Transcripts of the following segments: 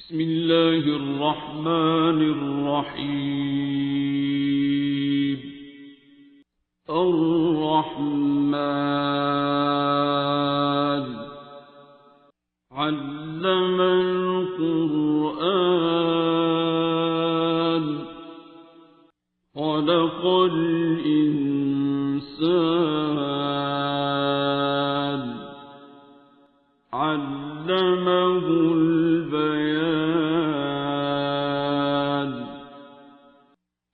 بسم الله الرحمن الرحيم. الرحمن علم القرآن خلق الإنسان علمه البيان.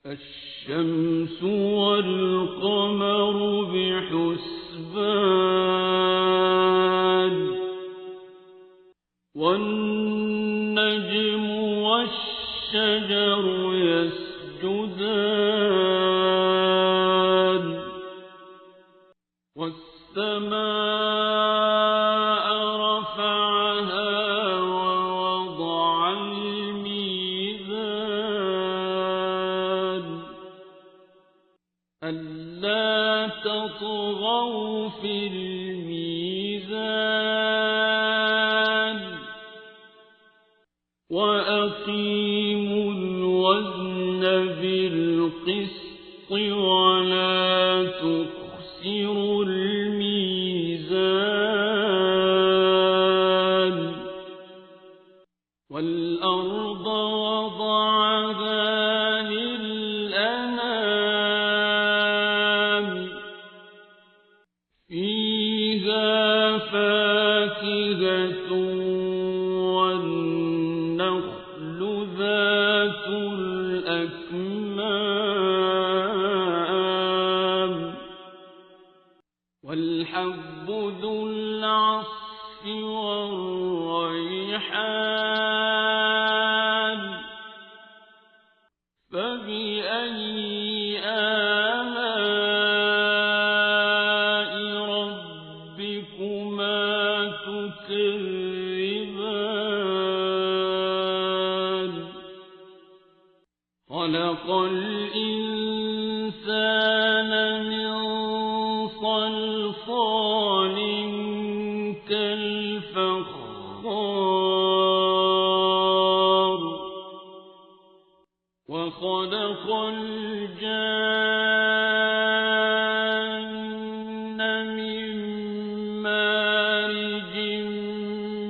الشمس والقمر بحسبان والنجم والشجر يسجدان والسماء رفعها ووضع الميزان ألا تطغوا في الميزان وأقيموا الوزن بالقسط ولا تخسروا الميزان. والأرض وضعها للأنام فيها فاكهة والنخل ذات الأكمام والحب ذو العصف والريحان فبأي آلاء ربكما تكذبان. خلق الإنسان من صلصال كالفخار وخلق الجان من مارج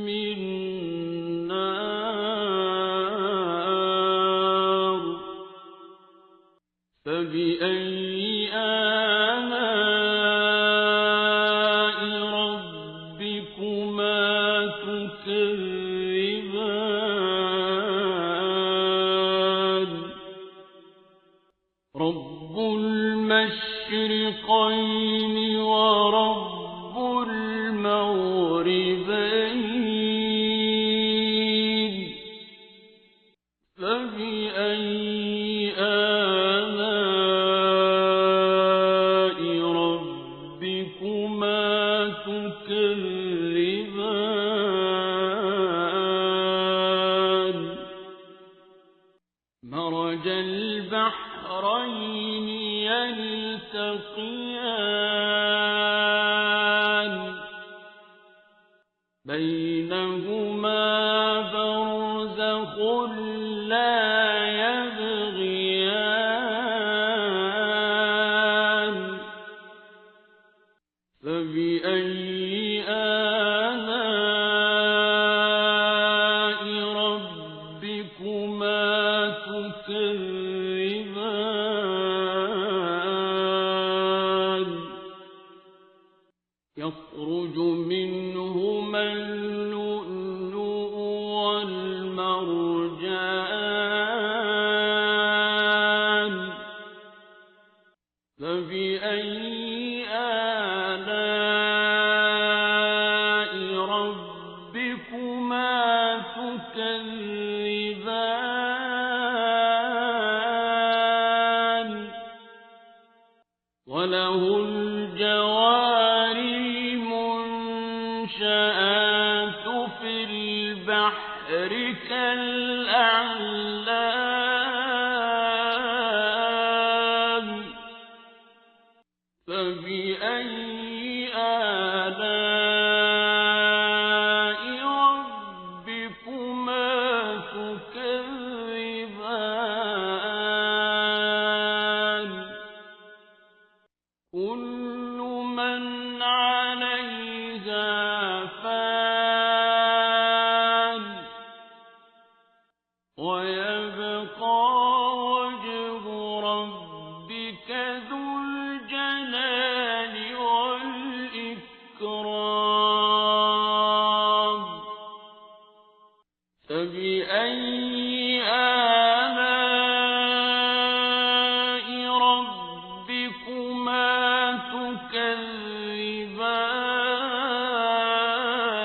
من نار فبأي آلاء ربكما تكذبان. رب المشرقين ورب المغربين فبأي آلاء ربكما تكذبان. مرج البحرين يلتقيان بينهما برزخ لا يبغيان فبأي آلاء ربكما تكذبان. يخرج منهما اللؤلؤ والمرجان فبأي آلاء ربكما تكذبان. وله الجوار المنشآت في البحر كالأعلام فبأي آلاء ربكما تكذبان. فبأي آلاء ربكما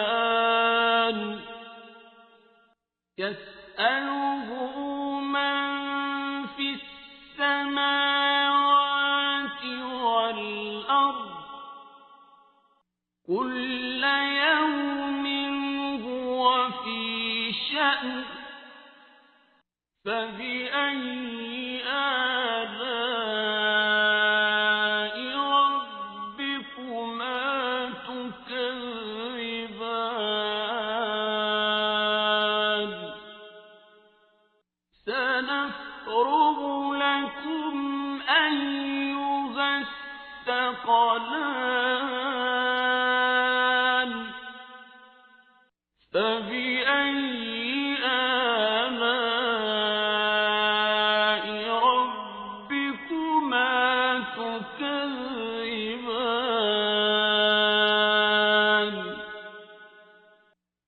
تكذبان يسأله من في السماوات والأرض كل يوم هو في شأن فبأي آلاء ربكما تكذبان سنفرغ لكم أيها الثقلان فبأي آلاء ربكما تكذبان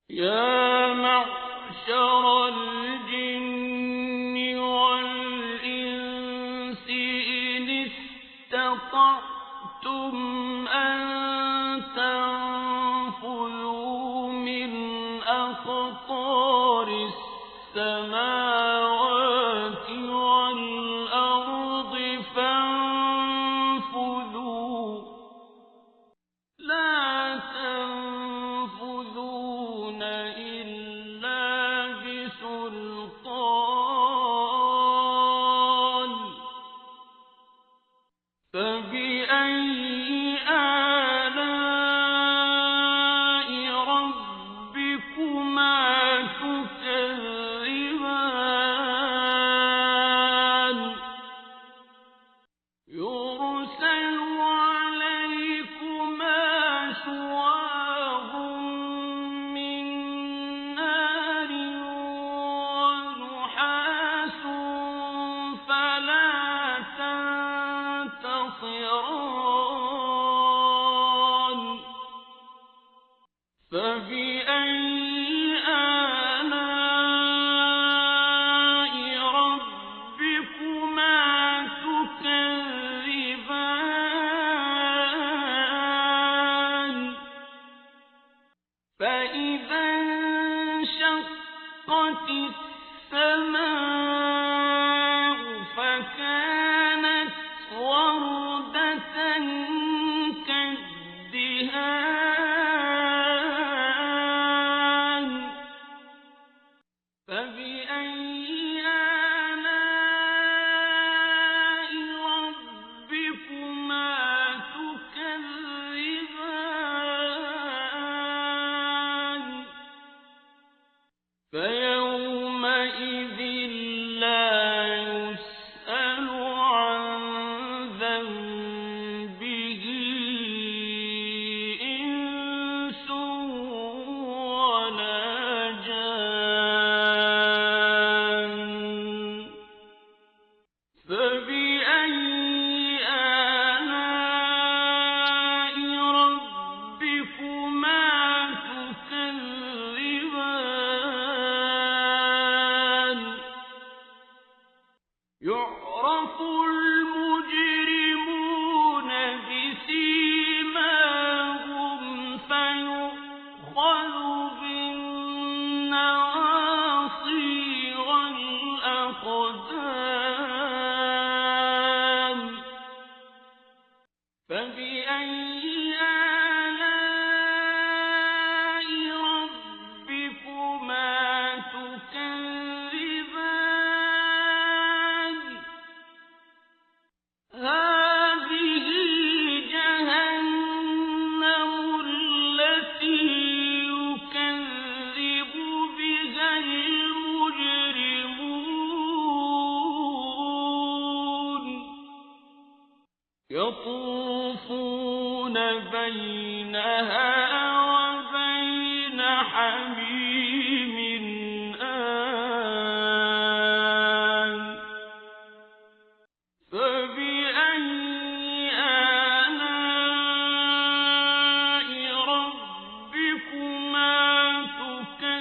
يا معشر الجن والإنس إن استطعتم أن تنفذوا من أقطار السماوات والأرض فانفذوا لا تنفذون إلا بسلطان فبأي آلاء ربكما تكذبان يرسل عليكما شواظ من نار ونحاس فلا تنتصران فبأي آلاء ربكما تكذبان فإذا انشقت السماء فكانت وردة كالدهان فبأي آلاء ربكما تكذبان فيومئذ لا يسأل عن ذنبه إنس ولا جان فبأي آلاء ربكما تكذبان يعرف المجرمون بسيماهم فيؤخذ بالنواصي والأقدام فبأي آلاء ربكما تكذبان هذه جهنم التي يكذب بها المجرمون يطوفون بينها وبين حميم آن فبأي آلاء ربكما تكذبان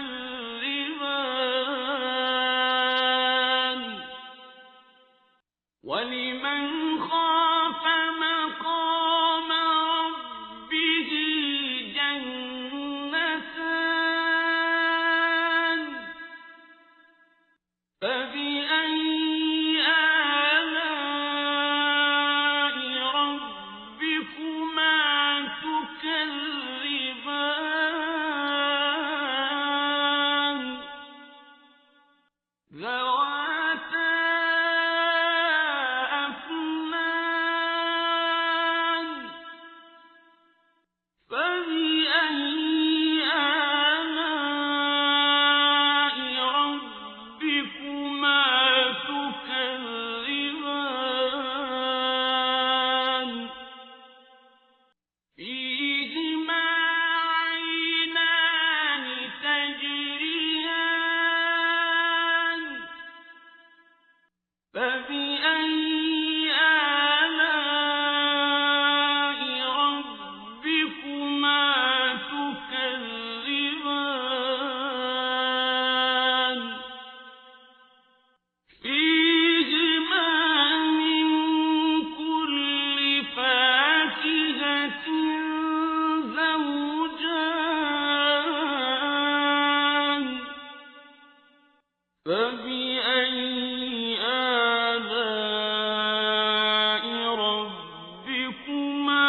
ذواتا أفنان فبأي آلاء ربكما تكذبان فيهما عينان تجريان فبأي آلاء ربكما تكذبان فيهما من كل فاكهة زوجان فبأي آلاء ربكما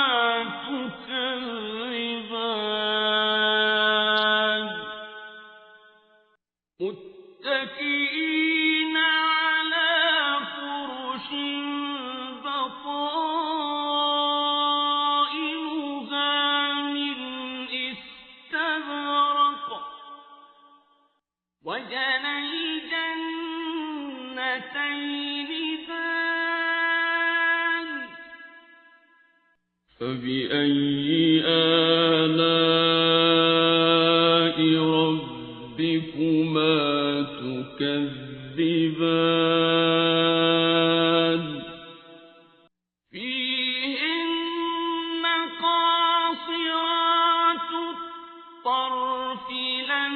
تكذبان متكئين على فرش بطائنها من استبرق وجنى الجنتين دان فبأي آلاء ربكما تكذبان فيهن قاصرات الطرف لم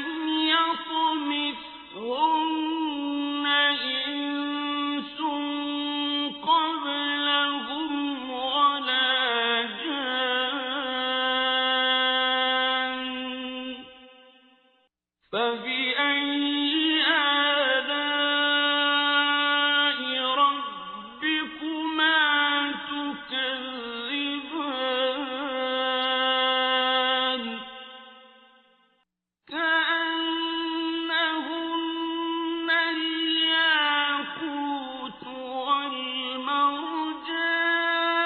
يطمثهن إنس قبلهم ولا جان فبأي آلاء ربكما تكذبان كأنهن الياقوت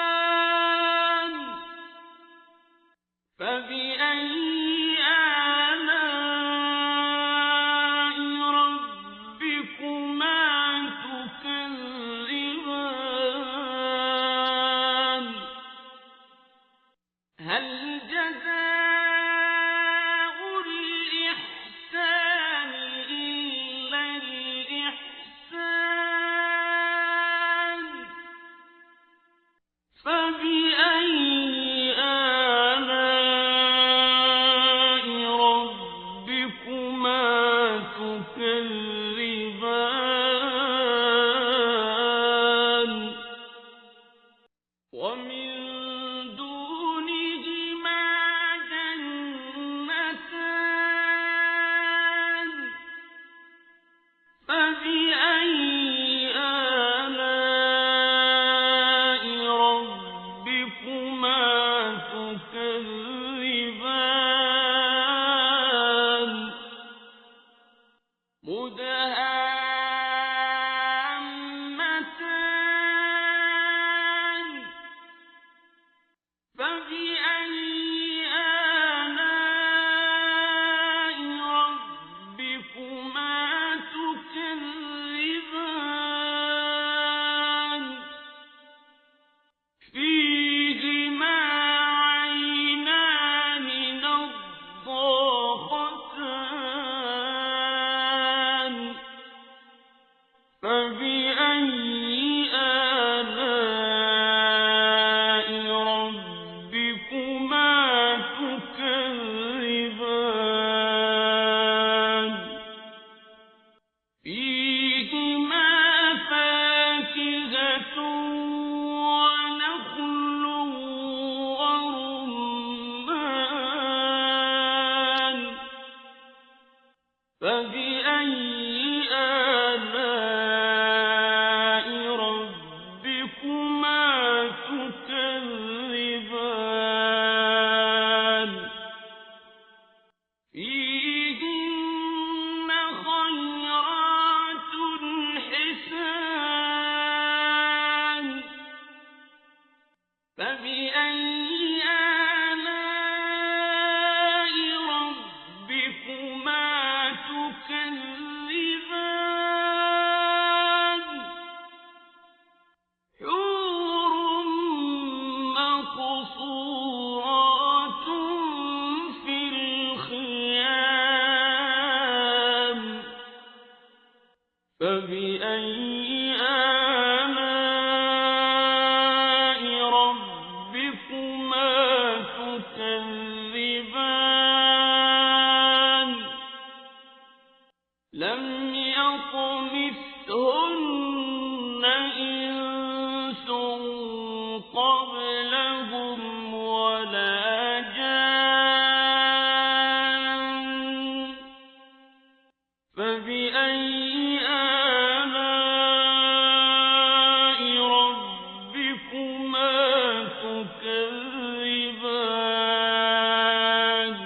والمرجان فبأي آلاء ربكما تكذبان هل جزاء الإحسان إلا الإحسان فبأي آلاء ربكما تكذبان ومن دونهما جنتان فبأي آلاء ربكما تكذبان مدهامتان فبأي آلاء ربكما تكذبان فيهما عينان نضاختان فبأي آلاء ربكما تكذبان لم يطمثهن إنس قبلهم ولا جان فبأي آلاء ربكما تكذبان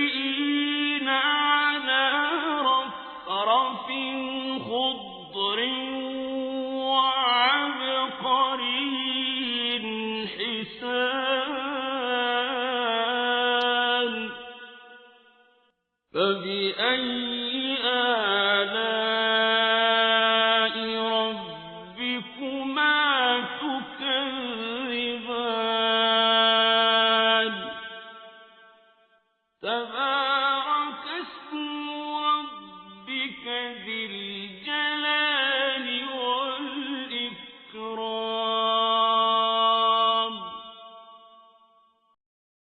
متكئين على رفرف خضر وعبقري حسان فبأي آلاء ربكما تكذبان